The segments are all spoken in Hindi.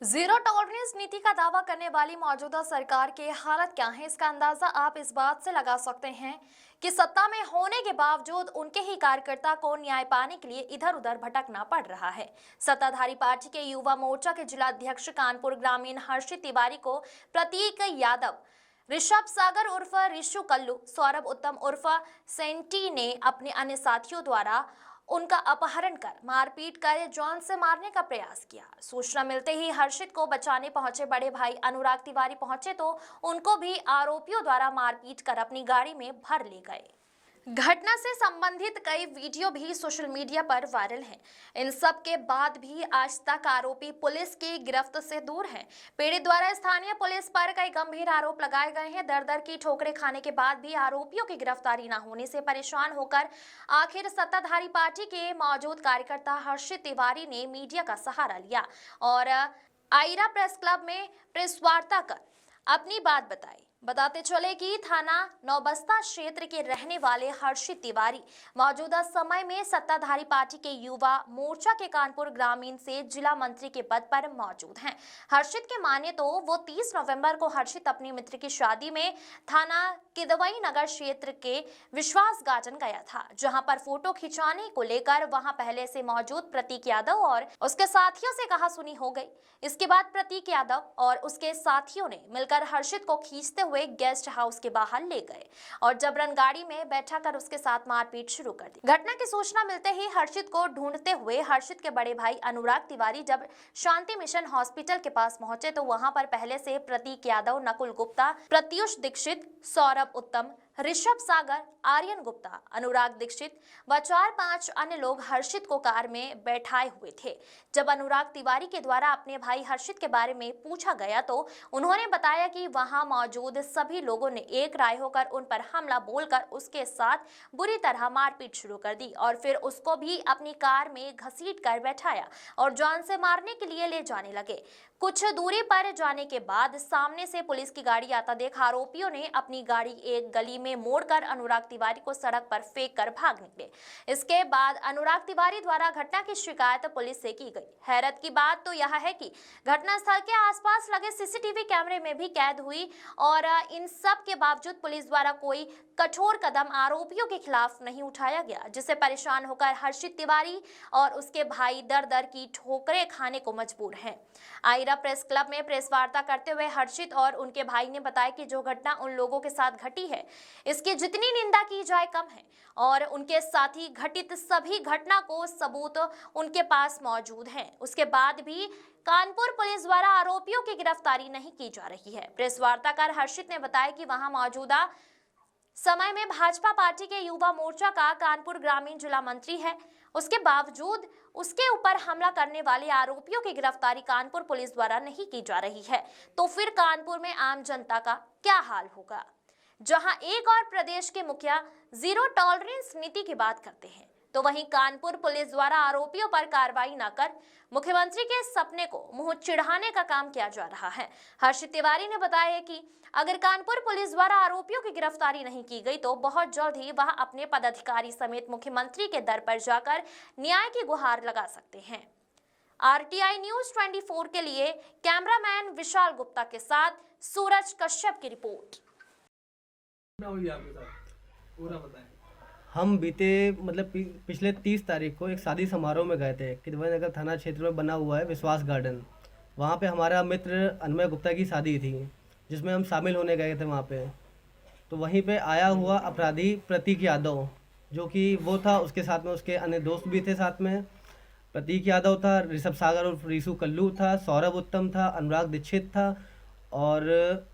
जीरो टॉलरेंस नीति का दावा करने वाली मौजूदा सरकार की हालत क्या है, इसका अंदाजा आप इस बात से लगा सकते हैं कि सत्ता में होने के बावजूद उनके ही कार्यकर्ता को न्याय पाने के लिए इधर उधर भटकना पड़ रहा है। सत्ताधारी पार्टी के युवा मोर्चा के जिला अध्यक्ष कानपुर ग्रामीण हर्षित तिवारी को प्रतीक यादव, ऋषभ सागर उर्फ ऋषु कल्लू, सौरभ उत्तम उर्फ सेंटी ने अपने अन्य साथियों द्वारा उनका अपहरण कर मारपीट कर जॉन से मारने का प्रयास किया। सूचना मिलते ही हर्षित को बचाने पहुंचे बड़े भाई अनुराग तिवारी पहुंचे तो उनको भी आरोपियों द्वारा मारपीट कर अपनी गाड़ी में भर ले गए। घटना से संबंधित कई वीडियो भी सोशल मीडिया पर वायरल हैं। इन सब के बाद भी आज तक आरोपी पुलिस की गिरफ्त से दूर हैं। पीड़ित द्वारा स्थानीय पुलिस पर कई गंभीर आरोप लगाए गए हैं। दर दर की ठोकरें खाने के बाद भी आरोपियों की गिरफ्तारी न होने से परेशान होकर आखिर सत्ताधारी पार्टी के मौजूद कार्यकर्ता हर्षित तिवारी ने मीडिया का सहारा लिया और आइरा प्रेस क्लब में प्रेस वार्ता कर अपनी बात बताई। बताते चले कि थाना नौबस्ता क्षेत्र के रहने वाले हर्षित तिवारी मौजूदा समय में सत्ताधारी पार्टी के युवा मोर्चा के कानपुर ग्रामीण से जिला मंत्री के पद पर मौजूद हैं। हर्षित के माने तो वो 30 नवंबर को हर्षित अपनी मित्र की शादी में थाना किदवई नगर क्षेत्र के विश्वास गार्डन गया था, जहां पर फोटो खिंचाने को लेकर वहां पहले से मौजूद प्रतीक यादव और उसके साथियों से कहासुनी हो गई। इसके बाद प्रतीक यादव और उसके साथियों ने मिलकर हर्षित को खींचते हुए गेस्ट हाउस के बाहर ले गए और जबरन गाड़ी में बैठाकर उसके साथ मारपीट शुरू कर दी। घटना की सूचना मिलते ही हर्षित को ढूंढते हुए हर्षित के बड़े भाई अनुराग तिवारी जब शांति मिशन हॉस्पिटल के पास पहुंचे तो वहां पर पहले से प्रतीक यादव, नकुल गुप्ता, प्रत्युष दीक्षित, सौरभ उत्तम, ऋषभ सागर, आर्यन गुप्ता, अनुराग दीक्षित व 4-5 अन्य लोग हर्षित को कार में बैठाए हुए थे। जब अनुराग तिवारी के द्वारा अपने भाई हर्षित के बारे में पूछा गया तो उन्होंने बताया कि वहां मौजूद सभी लोगों ने एक राय होकर उन पर हमला बोलकर उसके साथ बुरी तरह मारपीट शुरू कर दी और फिर उसको भी अपनी कार में घसीट कर बैठाया और जान से मारने के लिए ले जाने लगे। कुछ दूरी पर जाने के बाद सामने से पुलिस की गाड़ी आता देख आरोपियों ने अपनी गाड़ी एक गली में मोड़कर अनुराग तिवारी को सड़क पर फेंक कर भाग निकले। इसके बाद अनुराग तिवारी द्वारा घटना की शिकायत पुलिस से की गई। हैरत की बात तो यह है कि घटनास्थल के आसपास लगे सीसीटीवी कैमरे में भी कैद हुई और इन सब के बावजूद पुलिस द्वारा कोई कठोर कदम आरोपियों के खिलाफ नहीं उठाया गया, जिससे परेशान होकर हर्षित तिवारी और उसके भाई दर दर की ठोकरें खाने को मजबूर हैं। आइरा प्रेस क्लब में प्रेस वार्ता करते हुए हर्षित और उनके भाई ने बताया कि जो घटना उन लोगों के साथ घटी है इसकी जितनी निंदा की जाए कम है और उनके साथ ही घटित सभी घटना को सबूत उनके पास मौजूद हैं। उसके बाद भी कानपुर पुलिस द्वारा आरोपियों की गिरफ्तारी नहीं की जा रही है। प्रेस वार्ताकार हर्षित ने बताया कि वहां मौजूदा समय में भाजपा पार्टी के युवा मोर्चा का कानपुर ग्रामीण जिला मंत्री है, उसके बावजूद उसके ऊपर हमला करने वाले आरोपियों की गिरफ्तारी कानपुर पुलिस द्वारा नहीं की जा रही है, तो फिर कानपुर में आम जनता का क्या हाल होगा। जहां एक और प्रदेश के मुखिया जीरो टॉलरेंस नीति की बात करते हैं तो वहीं कानपुर पुलिस द्वारा आरोपियों पर कार्रवाई न कर मुख्यमंत्री के सपने को मुंह चिढ़ाने का काम किया जा रहा है। हर्षित तिवारी ने बताया कि अगर कानपुर पुलिस द्वारा आरोपियों की गिरफ्तारी नहीं की गई तो बहुत जल्द ही वह अपने पदाधिकारी समेत मुख्यमंत्री के दर पर जाकर न्याय की गुहार लगा सकते हैं। आरटीआई न्यूज 24 के लिए कैमरामैन विशाल गुप्ता के साथ सूरज कश्यप की रिपोर्ट। हम बीते पिछले 30 तारीख को एक शादी समारोह में गए थे। किदवई नगर थाना क्षेत्र में बना हुआ है विश्वास गार्डन। वहाँ पे हमारा मित्र अनमय गुप्ता की शादी थी, जिसमें हम शामिल होने गए थे वहाँ पे। तो वहीं पे आया हुआ अपराधी प्रतीक यादव, जो कि वो था, उसके साथ में उसके अन्य दोस्त भी थे साथ में। प्रतीक यादव था, ऋषभ सागर और ऋषु कल्लू था, सौरभ उत्तम था, अनुराग दीक्षित था और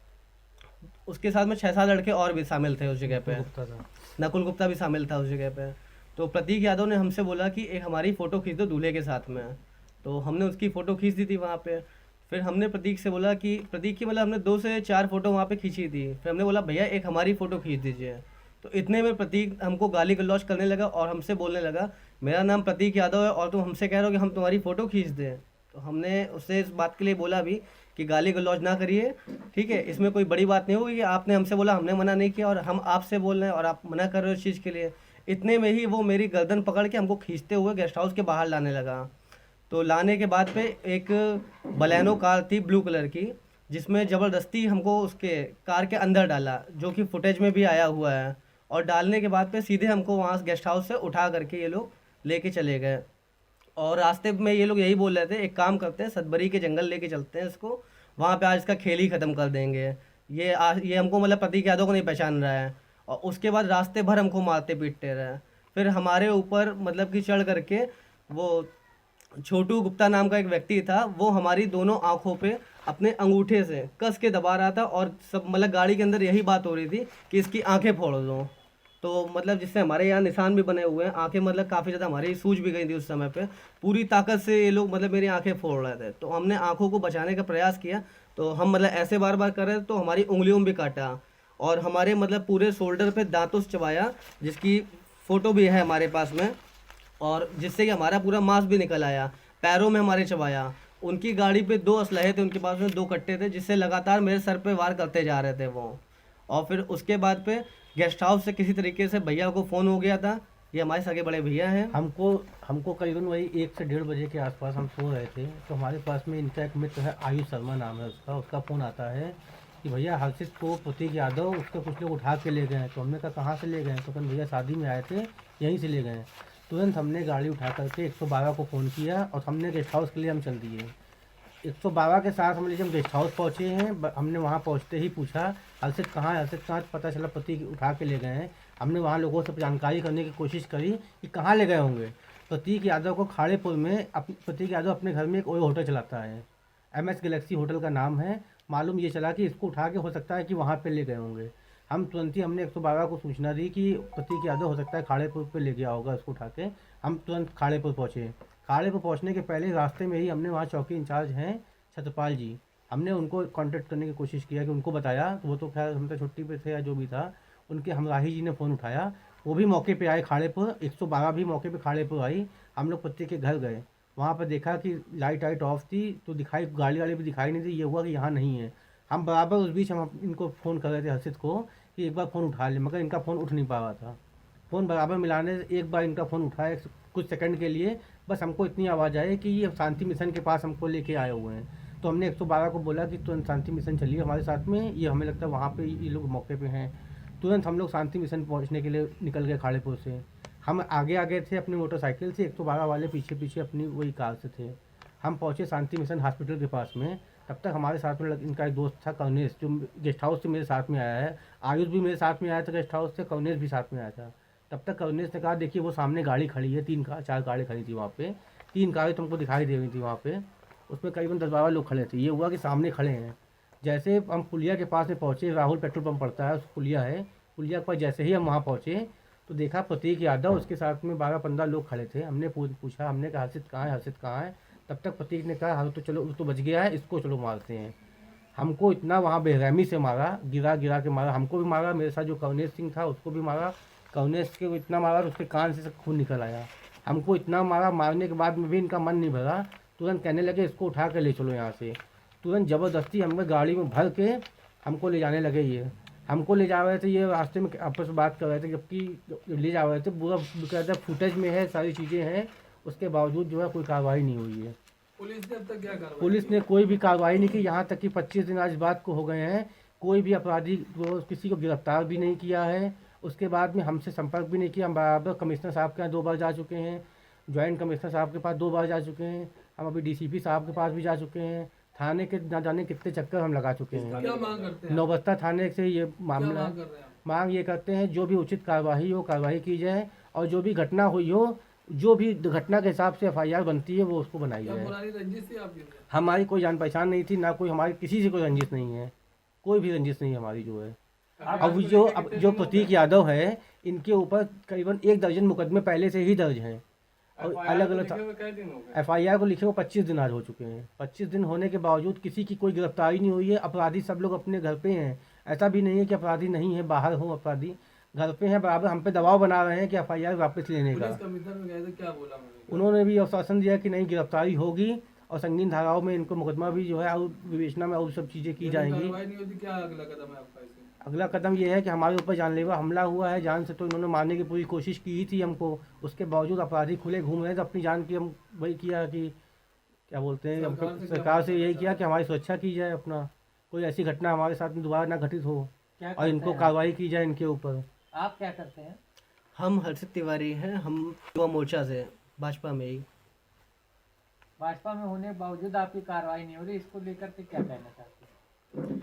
उसके साथ में 6-7 लड़के और भी शामिल थे उस जगह पे। नकुल गुप्ता भी शामिल था उस जगह पे। तो प्रतीक यादव ने हमसे बोला कि एक हमारी फ़ोटो खींच दो दूल्हे के साथ में। तो हमने उसकी फ़ोटो खींच दी थी वहाँ पे। फिर हमने प्रतीक से बोला कि प्रतीक की हमने 2 से 4 फ़ोटो वहाँ पे खींची थी। फिर हमने बोला भैया एक हमारी फ़ोटो खींच दीजिए। तो इतने में प्रतीक हमको गाली गलौज करने लगा और हमसे बोलने लगा मेरा नाम प्रतीक यादव है और तुम हमसे कह रहे हो कि हम तुम्हारी फ़ोटो खींच दें। तो हमने उससे इस बात के लिए बोला भी कि गाली गलौज ना करिए, ठीक है, इसमें कोई बड़ी बात नहीं होगी कि आपने हमसे बोला, हमने मना नहीं किया और हम आपसे बोल रहे हैं और आप मना कर रहे हो इस चीज़ के लिए। इतने में ही वो मेरी गर्दन पकड़ के हमको खींचते हुए गेस्ट हाउस के बाहर लाने लगा। तो लाने के बाद पे एक बलेनो कार थी ब्लू कलर की, जिसमें ज़बरदस्ती हमको उसके कार के अंदर डाला, जो कि फुटेज में भी आया हुआ है। और डालने के बाद पे सीधे हमको वहाँ गेस्ट हाउस से उठा करके ये लोग लेके चले गए। और रास्ते में ये लोग यही बोल रहे थे, एक काम करते हैं, सतबरी के जंगल लेके चलते हैं इसको, वहाँ पे आज इसका खेल ही ख़त्म कर देंगे। ये हमको मतलब प्रतीक यादव को नहीं पहचान रहा है। और उसके बाद रास्ते भर हमको मारते पीटते रहे। फिर हमारे ऊपर मतलब कि चढ़ करके वो छोटू गुप्ता नाम का एक व्यक्ति था, वो हमारी दोनों आंखों पे अपने अंगूठे से कस के दबा रहा था। और सब मतलब गाड़ी के अंदर यही बात हो रही थी कि इसकी आंखें फोड़ दो। तो मतलब जिससे हमारे यहाँ निशान भी बने हुए हैं, आंखें मतलब काफ़ी ज़्यादा हमारी सूज भी गई थी उस समय पे। पूरी ताकत से ये लोग मतलब मेरी आंखें फोड़ रहे थे, तो हमने आंखों को बचाने का प्रयास किया। तो हम मतलब ऐसे बार बार कर रहे थे, तो हमारी उंगलियों में भी काटा और हमारे मतलब पूरे शोल्डर पे दांतों से चबाया, जिसकी फ़ोटो भी है हमारे पास में। और जिससे कि हमारा पूरा मांस भी निकल आया। पैरों में हमारे चबाया। उनकी गाड़ी पे 2 असलहे थे, उनके पास में 2 कट्टे थे, जिससे लगातार मेरे सर पे वार करते जा रहे थे वो। और फिर उसके बाद पे गेस्ट हाउस से किसी तरीके से भैया को फ़ोन हो गया था, ये हमारे सगे बड़े भैया हैं। हमको हमको करीबन वही 1 से 1:30 बजे के आसपास हम सो रहे थे, तो हमारे पास में इनका एक मित्र है, आयुष शर्मा नाम है उसका फ़ोन आता है कि भैया हर्षित को प्रतीक यादव उसके कुछ लोग उठा के ले गए हैं। तो हमने कहा कहाँ से ले गए? तो कहते भैया शादी में आए थे, यहीं से ले गए हैं। तुरंत हमने गाड़ी उठा करके 112 को फ़ोन किया और हमने गेस्ट हाउस के लिए हम चल दिए। 112 के साथ हम जब गेस्ट हाउस पहुँचे हैं, हमने वहाँ पहुँचते ही पूछा हर्षित कहाँ है, हर्षित कहाँ? पता चला प्रतीक उठा के ले गए हैं। हमने वहाँ लोगों से जानकारी करने की कोशिश करी कि कहाँ ले गए होंगे। प्रतीक यादव को खाड़ेपुर में प्रतीक यादव अपने घर में एक ओयो होटल चलाता है, MS गैलेक्सी होटल का नाम है। मालूम ये चला कि इसको उठा के हो सकता है कि वहाँ पे ले गए होंगे। हम तुरंत ही हमने 112 को सूचना दी कि प्रतीक यादव हो सकता है खाड़ेपुर पे ले गया होगा इसको उठा के। हम तुरंत खाड़ेपुर पहुँचे। खाड़ेपुर पहुँचने के पहले रास्ते में ही हमने वहाँ चौकी इंचार्ज हैं छत्रपाल जी, हमने उनको कांटेक्ट करने की कोशिश किया कि उनको बताया, तो वो तो खैर हम तो छुट्टी पे थे या जो भी था। उनके हमराही जी ने फ़ोन उठाया, वो भी मौके पे आए खाड़ेपुर, 112 भी मौके पे खाड़ेपुर आई। हम लोग प्रतीक के घर गए, वहाँ पर देखा कि लाइट ऑफ थी, तो दिखाई गाड़ी वाली भी दिखाई नहीं दी। ये हुआ कि यहाँ नहीं है। हम बराबर उस बीच हम इनको फ़ोन कर रहे थे हर्षित को कि एक बार फ़ोन उठा ले, मगर इनका फ़ोन उठ नहीं पा रहा था। फ़ोन बराबर मिलाने से एक बार इनका फ़ोन उठाया कुछ सेकंड के लिए, बस हमको इतनी आवाज़ आई कि ये शांति मिशन के पास हमको लेके आए हुए हैं। तो हमने 112 को बोला कि तुरंत शांति मिशन चलिए हमारे साथ में, ये हमें लगता है वहाँ पे ये लोग मौके पे हैं। तुरंत हम लोग शांति मिशन पहुँचने के लिए निकल गए खाड़ेपुर से। हम आगे आगे थे अपनी मोटरसाइकिल से, 112 वाले पीछे पीछे अपनी वही कार से थे। हम पहुँचे शांति मिशन हॉस्पिटल के पास में। तब तक हमारे साथ में इनका एक दोस्त था कवनेश, जो गेस्ट हाउस से मेरे साथ में आया है। आयुष भी मेरे साथ में आया था गेस्ट हाउस से, कवनेश भी साथ में आया था। तब तक कवनेश ने कहा देखिए वो सामने गाड़ी खड़ी है, 4 गाड़ी खड़ी थी वहाँ पे, 3 कारें तुमको दिखाई दे रही थी वहाँ पे, उसमें करीबन 10-12 लोग खड़े थे। ये हुआ कि सामने खड़े हैं। जैसे हम पुलिया के पास में पहुँचे, राहुल पेट्रोल पंप पड़ता है, उस पुलिया है, पुलिया पर जैसे ही हम वहाँ पहुँचे तो देखा प्रतीक यादव उसके साथ में 12-15 लोग खड़े थे। हमने पूछा, हमने कहा हर्षित कहाँ है, हर्षित कहाँ है? तब तक प्रतीक ने कहा हाँ तो चलो, तो बच गया है, इसको चलो मारते हैं। हमको इतना वहाँ बेरहमी से मारा, गिरा गिरा के मारा, हमको भी मारा, मेरे साथ जो कवनेश सिंह था उसको भी मारा। कवनेश के इतना मारा तो उसके कान से खून निकल आया। हमको इतना मारा, मारने के बाद में भी इनका मन नहीं भरा। तुरंत कहने लगे इसको उठा कर ले चलो यहाँ से। तुरंत ज़बरदस्ती हमें गाड़ी में भर के हमको ले जाने लगे। ये हमको ले जा रहे थे, ये रास्ते में आपस में बात कर रहे थे, जबकि ले जा रहे थे पूरा कहते फुटेज में है, सारी चीज़ें हैं, उसके बावजूद जो है कोई कार्रवाई नहीं हुई है। पुलिस ने अब तक क्या कार्रवाई? पुलिस ने कोई भी कार्रवाई नहीं की। यहाँ तक कि 25 दिन आज इस बात को हो गए हैं, कोई भी अपराधी वो किसी को गिरफ्तार भी नहीं किया है। उसके बाद में हमसे संपर्क भी नहीं किया। हम बराबर कमिश्नर साहब के यहाँ 2 बार जा चुके हैं, जॉइंट कमिश्नर साहब के पास 2 बार जा चुके हैं, हम अभी DCP साहब के पास भी जा चुके हैं। थाने के ना जाने कितने चक्कर हम लगा चुके हैं। क्या मांग करते हैं? नौबस्ता थाने से ये क्या मामला मांग कर रहे हैं? मांग ये करते हैं जो भी उचित कार्रवाई हो कार्रवाई की जाए, और जो भी घटना हुई हो, जो भी घटना के हिसाब से FIR बनती है वो उसको बनाई क्या जाए। पुरानी रंजिश थी आपकी? हमारी कोई जान पहचान नहीं थी, ना कोई हमारी किसी से कोई रंजिश नहीं है, कोई भी रंजिश नहीं हमारी जो है। अब जो प्रतीक यादव है, इनके ऊपर करीबन 1 दर्जन मुकदमे पहले से ही दर्ज हैं और अलग अलग FIR को लिखे हुए 25 दिन आज हो चुके हैं। 25 दिन होने के बावजूद किसी की कोई गिरफ्तारी नहीं हुई है। अपराधी सब लोग अपने घर पे हैं, ऐसा भी नहीं है कि अपराधी नहीं है, बाहर हो अपराधी, घर पे हैं, बराबर हम पे दबाव बना रहे हैं कि FIR वापस लेने का। पुलिस कमिश्नर में गए थे, क्या बोला उन्होंने? उन्होंने भी आश्वासन दिया कि नहीं गिरफ्तारी होगी और संगीन धाराओं में इनको मुकदमा भी जो है और विवेचना में और सब चीज़ें की जाएंगी। कार्रवाई नहीं होती, क्या अगला कदम है आपका इसमें? अगला कदम ये है कि हमारे ऊपर जानलेवा हमला हुआ है, जान से तो इन्होंने मारने की पूरी कोशिश की ही थी हमको, उसके बावजूद अपराधी खुले घूम रहे हैं, तो अपनी जान की हम वही किया कि क्या बोलते हैं, सरकार से क्या सरकार से मांग यही करना किया कि हमारी सुरक्षा की जाए, अपना कोई ऐसी घटना हमारे साथ में दोबारा ना घटित हो क्या और करते इनको हैं कार्रवाई की जाए इनके ऊपर। आप क्या करते हैं? हम हर्षित तिवारी हैं, हम युवा मोर्चा से, भाजपा में ही। भाजपा में होने के बावजूद आपकी कार्रवाई नहीं हो रही, इसको लेकर के क्या कहना चाहते हैं?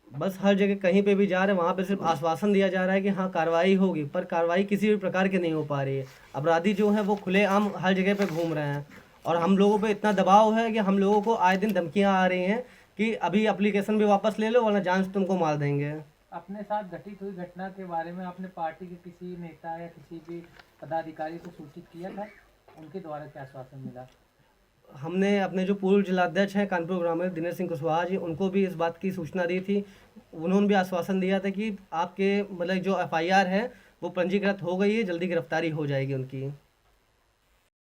बस हर जगह कहीं पे भी जा रहे हैं वहाँ पे सिर्फ आश्वासन दिया जा रहा है कि हाँ कार्रवाई होगी, पर कार्रवाई किसी भी प्रकार की नहीं हो पा रही है। अपराधी जो हैं वो खुलेआम हर जगह पे घूम रहे हैं और हम लोगों पे इतना दबाव है कि हम लोगों को आए दिन धमकियाँ आ रही हैं कि अभी एप्लीकेशन भी वापस ले लो वरना जान से तुमको मार देंगे। अपने साथ घटित हुई घटना के बारे में आपने पार्टी के किसी नेता या किसी भी पदाधिकारी को सूचित किया था? उनके द्वारा क्या आश्वासन मिला? हमने अपने जो पूर्व जिलाध्यक्ष हैं कानपुर ग्रामीण दिनेश सिंह कुशवाहा जी, उनको भी इस बात की सूचना दी थी। उन्होंने भी आश्वासन दिया था कि आपके मतलब जो FIR है वो पंजीकृत हो गई है, जल्दी गिरफ्तारी हो जाएगी उनकी।